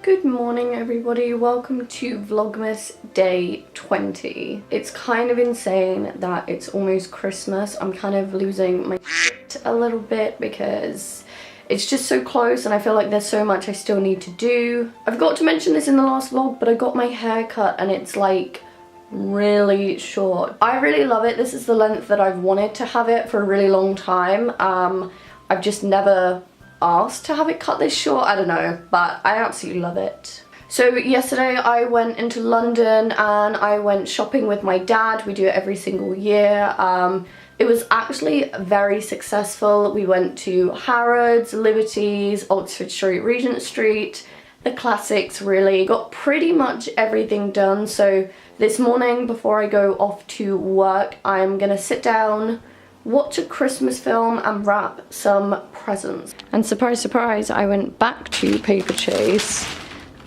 Good morning everybody, welcome to Vlogmas Day 20. It's kind of insane that it's almost Christmas. I'm kind of losing my shit a little bit because it's just so close and I feel like there's so much I still need to do. I forgot to mention this in the last vlog, but I got my hair cut and it's like really short. I really love it. This is the length that I've wanted to have it for a really long time. I've just never asked to have it cut this short, I don't know, but I absolutely love it. So yesterday I went into London and I went shopping with my dad. We do it every single year. It was actually very successful. We went to Harrods, Liberty's, Oxford Street, Regent Street, the classics really. Got pretty much everything done. So this morning before I go off to work, I'm gonna sit down, watch a Christmas film and wrap some presents. And surprise, surprise, I went back to Paper Chase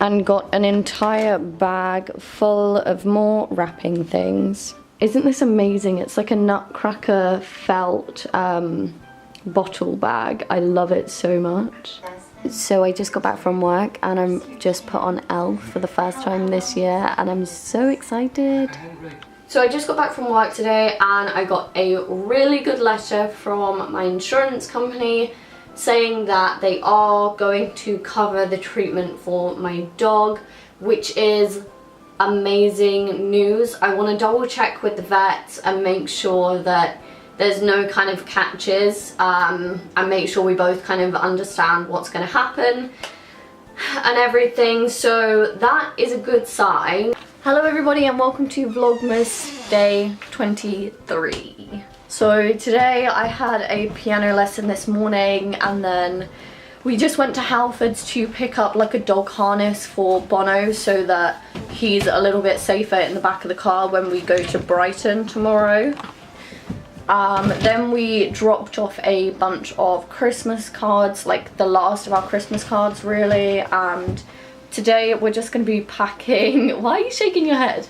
and got an entire bag full of more wrapping things. Isn't this amazing? It's like a Nutcracker felt bottle bag. I love it so much. So I just got back from work and I'm just put on Elf for the first time this year and I'm so excited. So I just got back from work today and I got a really good letter from my insurance company saying that they are going to cover the treatment for my dog, which is amazing news. I want to double check with the vets and make sure that there's no kind of catches and make sure we both kind of understand what's going to happen and everything. So that is a good sign. Hello everybody and welcome to Vlogmas Day 23. So today I had a piano lesson this morning and then we just went to Halfords to pick up like a dog harness for Bono so that he's a little bit safer in the back of the car when we go to Brighton tomorrow. Then we dropped off a bunch of Christmas cards, like the last of our Christmas cards really, and today we're just going to be packing. Why are you shaking your head?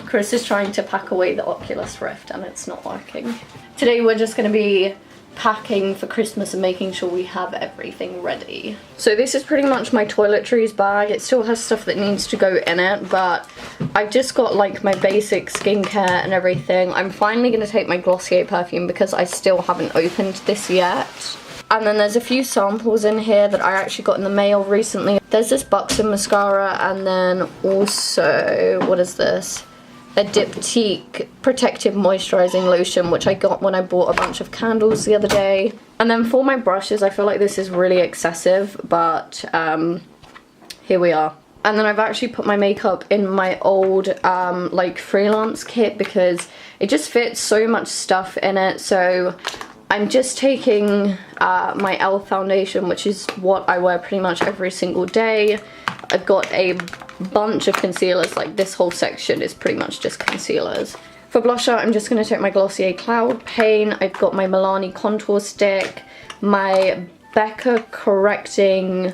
Chris is trying to pack away the Oculus Rift and it's not working. Today we're just going to be packing for Christmas and making sure we have everything ready. So this is pretty much my toiletries bag. It still has stuff that needs to go in it, but I've just got like my basic skincare and everything. I'm finally going to take my Glossier perfume because I still haven't opened this yet. And then there's a few samples in here that I actually got in the mail recently. There's this Buxom mascara and then also, what is this? A Diptyque protective moisturizing lotion, which I got when I bought a bunch of candles the other day. And then for my brushes, I feel like this is really excessive, but here we are. And then I've actually put my makeup in my old like freelance kit because it just fits so much stuff in it. So I'm just taking my e.l.f. foundation, which is what I wear pretty much every single day. I've got a bunch of concealers, like this whole section is pretty much just concealers. For blusher, I'm just going to take my Glossier Cloud Paint. I've got my Milani contour stick, my Becca correcting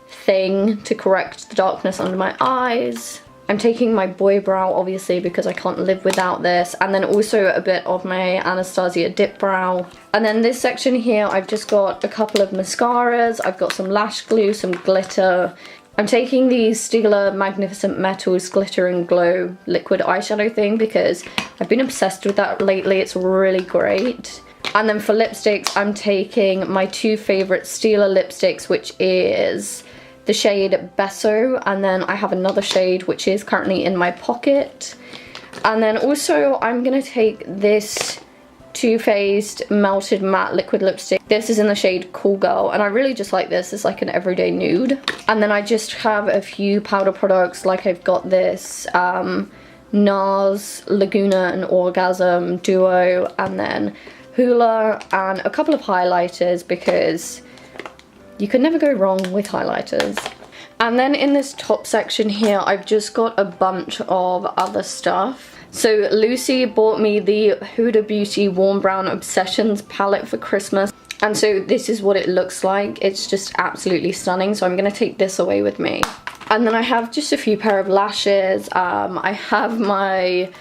thing to correct the darkness under my eyes. I'm taking my Boy Brow, obviously, because I can't live without this. And then also a bit of my Anastasia Dip Brow. And then this section here, I've just got a couple of mascaras. I've got some lash glue, some glitter. I'm taking the Stila Magnificent Metals Glitter and Glow liquid eyeshadow thing because I've been obsessed with that lately. It's really great. And then for lipsticks, I'm taking my two favorite Stila lipsticks, which is the shade Besso, and then I have another shade which is currently in my pocket. And then also I'm gonna take this Too Faced Melted Matte Liquid Lipstick. This is in the shade Cool Girl, and I really just like this. It's like an everyday nude. And then I just have a few powder products, like I've got this NARS Laguna and Orgasm Duo, and then Hoola, and a couple of highlighters because you can never go wrong with highlighters. And then in this top section here, I've just got a bunch of other stuff. So Lucy bought me the Huda Beauty Warm Brown Obsessions palette for Christmas. And so this is what it looks like. It's just absolutely stunning. So I'm going to take this away with me. And then I have just a few pair of lashes. I have my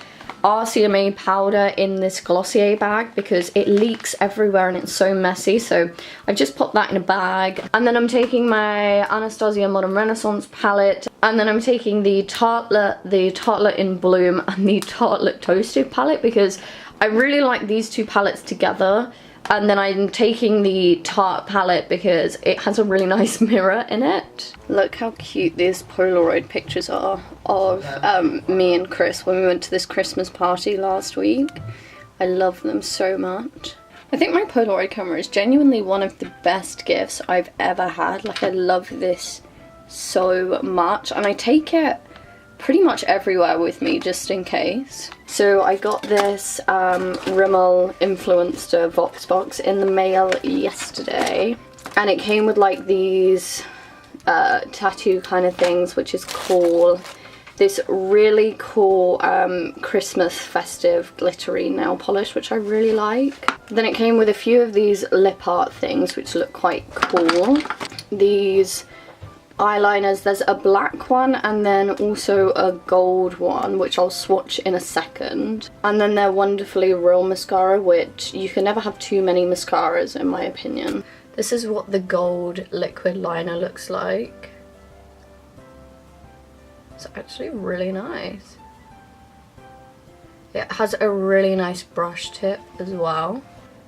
RCMA powder in this Glossier bag because it leaks everywhere and it's so messy. So I've just popped that in a bag. And then I'm taking my Anastasia Modern Renaissance palette. And then I'm taking the Tartlet in Bloom and the Tartlet Toasted palette because I really like these two palettes together. And then I'm taking the Tarte palette because it has a really nice mirror in it. Look how cute these Polaroid pictures are of me and Chris when we went to this Christmas party last week. I love them so much. I think my Polaroid camera is genuinely one of the best gifts I've ever had. Like, I love this so much and I take it pretty much everywhere with me just in case. So I got this Rimmel Influencer Vox box in the mail yesterday and it came with like these tattoo kind of things, which is cool. This really cool Christmas festive glittery nail polish, which I really like. Then it came with a few of these lip art things which look quite cool. These eyeliners, there's a black one and then also a gold one, which I'll swatch in a second. And then they're Wonderfully Real mascara, which you can never have too many mascaras in my opinion. This is what the gold liquid liner looks like. It's actually really nice. It has a really nice brush tip as well.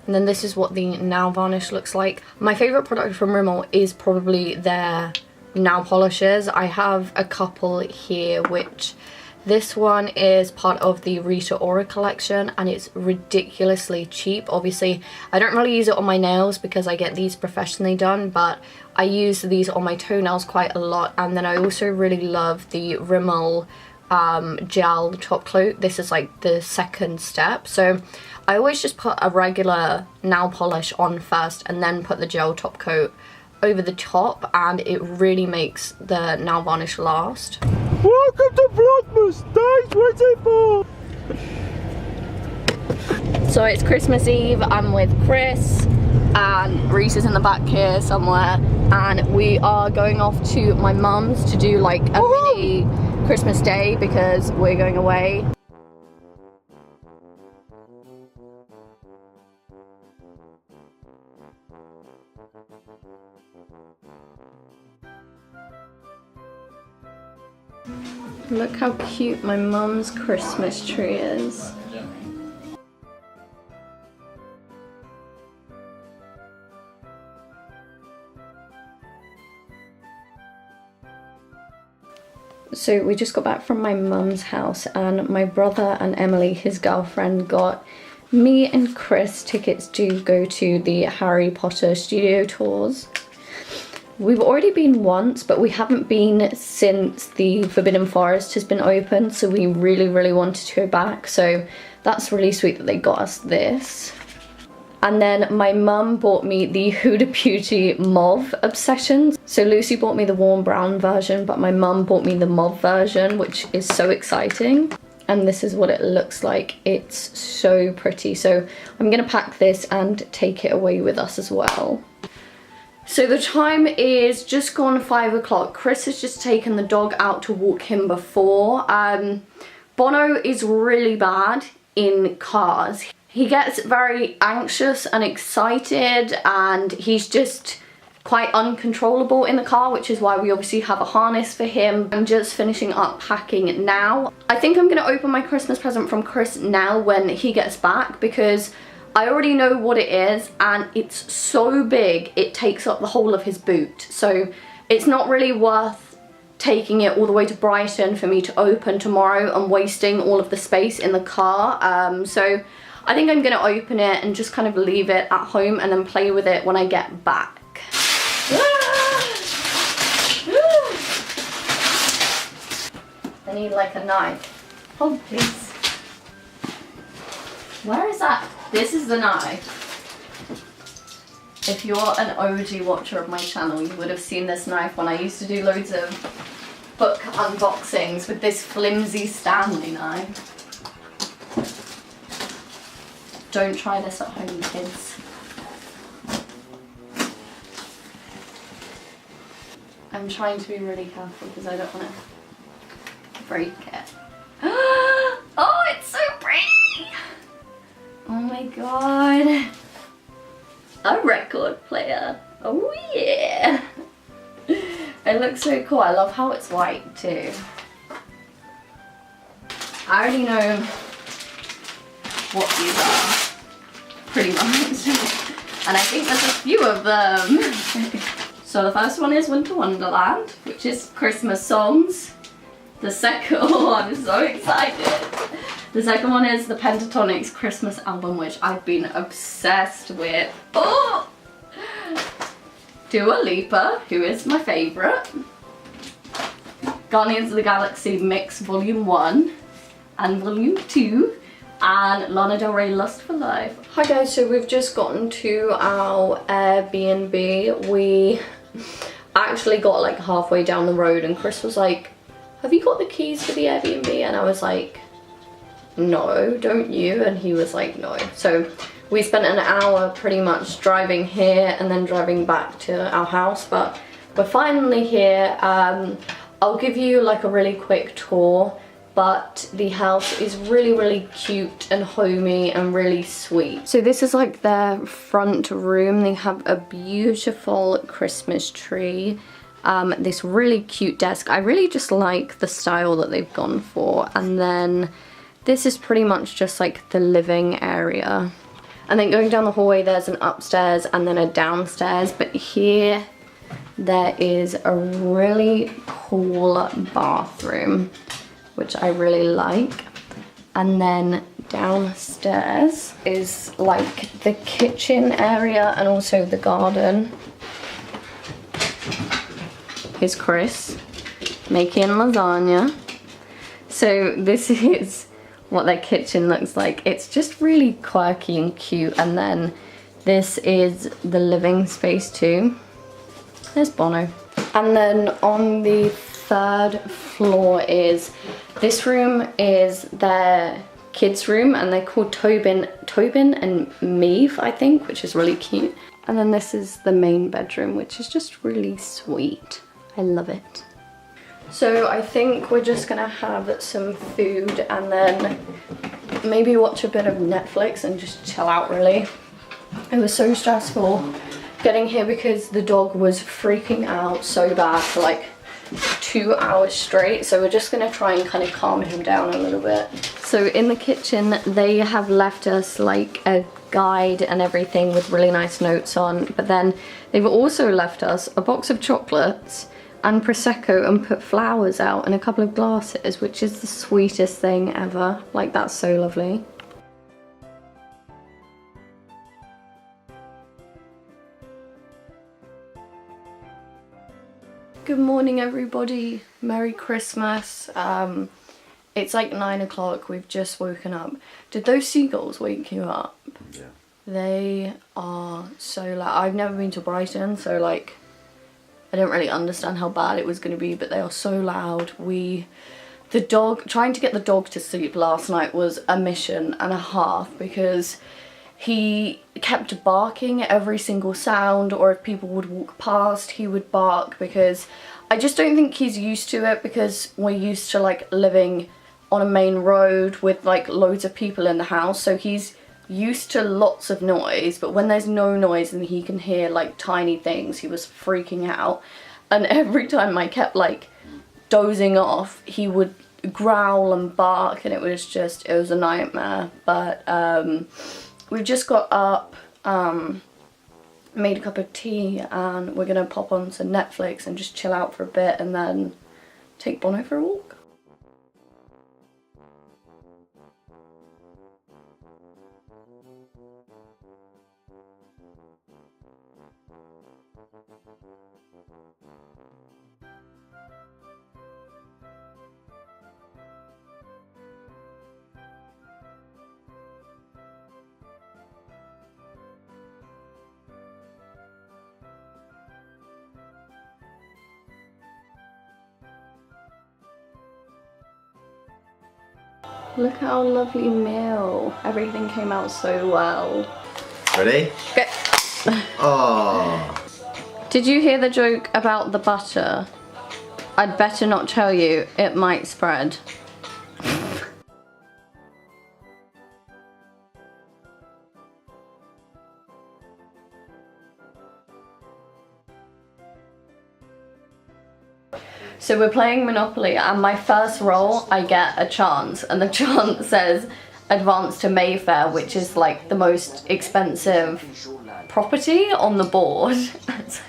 And then this is what the nail varnish looks like. My favourite product from Rimmel is probably their nail polishes. I have a couple here, which this one is part of the Rita Ora collection and it's ridiculously cheap. Obviously I don't really use it on my nails because I get these professionally done, but I use these on my toenails quite a lot. And then I also really love the Rimmel gel top coat. This is like the second step, so I always just put a regular nail polish on first and then put the gel top coat over the top, and it really makes the nail varnish last. Welcome to Vlogmas Day 24! So it's Christmas Eve, I'm with Chris and Reese is in the back here somewhere, and we are going off to my mum's to do like a mini Christmas day because we're going away. Look how cute my mum's Christmas tree is. So we just got back from my mum's house and my brother and Emily, his girlfriend, got me and Chris tickets to go to the Harry Potter studio tours. We've already been once, but we haven't been since the Forbidden Forest has been open, so we really wanted to go back. So that's really sweet that they got us this. And then my mum bought me the Huda Beauty Mauve Obsessions. So Lucy bought me the warm brown version, but my mum bought me the mauve version, which is so exciting. And this is what it looks like. It's so pretty. So I'm gonna pack this and take it away with us as well. So the time is just gone 5 o'clock. Chris has just taken the dog out to walk him before. Bono is really bad in cars. He gets very anxious and excited and he's just quite uncontrollable in the car, which is why we obviously have a harness for him. I'm just finishing up packing now. I think I'm gonna open my Christmas present from Chris now when he gets back because I already know what it is and it's so big it takes up the whole of his boot. So it's not really worth taking it all the way to Brighton for me to open tomorrow and wasting all of the space in the car. So I think I'm gonna open it and just kind of leave it at home and then play with it when I get back. I need like a knife. Hold please. Where is that? This is the knife. If you're an OG watcher of my channel, you would have seen this knife when I used to do loads of book unboxings with this flimsy Stanley knife. Don't try this at home, kids. I'm trying to be really careful because I don't want to break it. Oh, it's so pretty! my god. A record player. Oh yeah. It looks so cool. I love how it's white too. I already know what these are, pretty much. And I think there's a few of them. So the first one is Winter Wonderland, which is Christmas songs. The second one, I'm so excited. The second one is the Pentatonics Christmas album, which I've been obsessed with. Oh! Dua Lipa, who is my favourite. Guardians of the Galaxy Mix Volume 1 and Volume 2. And Lana Del Rey Lust for Life. Hi guys, so we've just gotten to our Airbnb. We actually got like halfway down the road and Chris was like, have you got the keys for the Airbnb? And I was like, no, don't you? And he was like, no. So we spent an hour pretty much driving here and then driving back to our house, but we're finally here. I'll give you like a really quick tour, but the house is really cute and homey and really sweet. So this is like their front room. They have a beautiful Christmas tree, this really cute desk. I really just like the style that they've gone for. And then this is pretty much just like the living area. And then going down the hallway, there's an upstairs and then a downstairs. But here, there is a really cool bathroom, which I really like. And then downstairs is like the kitchen area and also the garden. Here's Chris making lasagna. So this is what their kitchen looks like. It's just really quirky and cute. And then this is the living space too. There's Bono. And then on the third floor is, this room is their kids room and they're called Tobin and Maeve, I think, which is really cute. And then this is the main bedroom, which is just really sweet. I love it. So I think we're just gonna have some food and then maybe watch a bit of Netflix and just chill out really. It was so stressful getting here because the dog was freaking out so bad for like 2 hours straight, so we're just gonna try and kind of calm him down a little bit. So in the kitchen they have left us like a guide and everything with really nice notes on, but then they've also left us a box of chocolates and Prosecco and put flowers out in a couple of glasses, which is the sweetest thing ever. Like, that's so lovely. Good morning everybody, Merry Christmas. It's like 9 o'clock, we've just woken up. Did those seagulls wake you up? Yeah. They are so loud. I've never been to Brighton, so like, I didn't really understand how bad it was going to be, but they are so loud. Trying to get the dog to sleep last night was a mission and a half because he kept barking at every single sound, or if people would walk past he would bark, because I just don't think he's used to it, because we're used to like living on a main road with like loads of people in the house, so he's used to lots of noise, but when there's no noise and he can hear like tiny things, he was freaking out. And every time I kept like dozing off, he would growl and bark, and it was a nightmare. But we've just got up, made a cup of tea, and we're gonna pop on some Netflix and just chill out for a bit and then take Bono for a walk. Look at our lovely meal. Everything came out so well. Ready? Okay. Oh. Did you hear the joke about the butter? I'd better not tell you, it might spread. So we're playing Monopoly, and my first roll, I get a chance, and the chance says advance to Mayfair, which is like the most expensive property on the board. So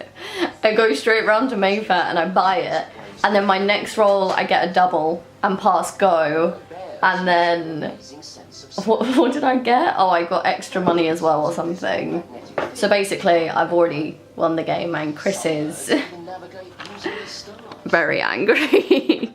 I go straight round to Mayfair and I buy it, and then my next roll I get a double and pass go, and then what did I get? Oh, I got extra money as well or something. So basically I've already won the game, and Chris is very angry.